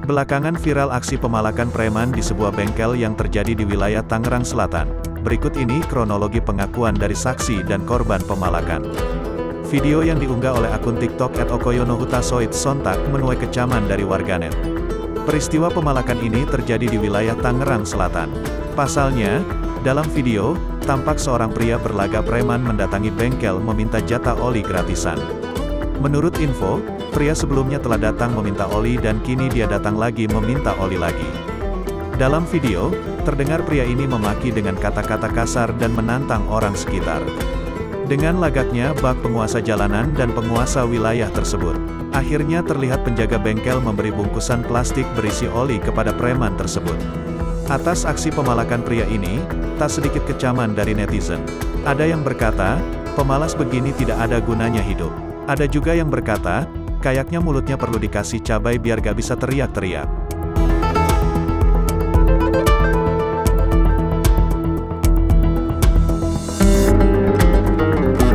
Belakangan viral aksi pemalakan preman di sebuah bengkel yang terjadi di wilayah Tangerang Selatan. Berikut ini kronologi pengakuan dari saksi dan korban pemalakan. Video yang diunggah oleh akun TikTok @okoyonohutasoid sontak menuai kecaman dari warganet. Peristiwa pemalakan ini terjadi di wilayah Tangerang Selatan. Pasalnya, dalam video, tampak seorang pria berlaga preman mendatangi bengkel meminta jatah oli gratisan. Menurut info, pria sebelumnya telah datang meminta oli dan kini dia datang lagi meminta oli lagi. Dalam video, terdengar pria ini memaki dengan kata-kata kasar dan menantang orang sekitar. Dengan lagaknya bak penguasa jalanan dan penguasa wilayah tersebut. Akhirnya terlihat penjaga bengkel memberi bungkusan plastik berisi oli kepada preman tersebut. Atas aksi pemalakan pria ini, tak sedikit kecaman dari netizen. Ada yang berkata, pemalas begini tidak ada gunanya hidup. Ada juga yang berkata, kayaknya mulutnya perlu dikasih cabai biar gak bisa teriak-teriak.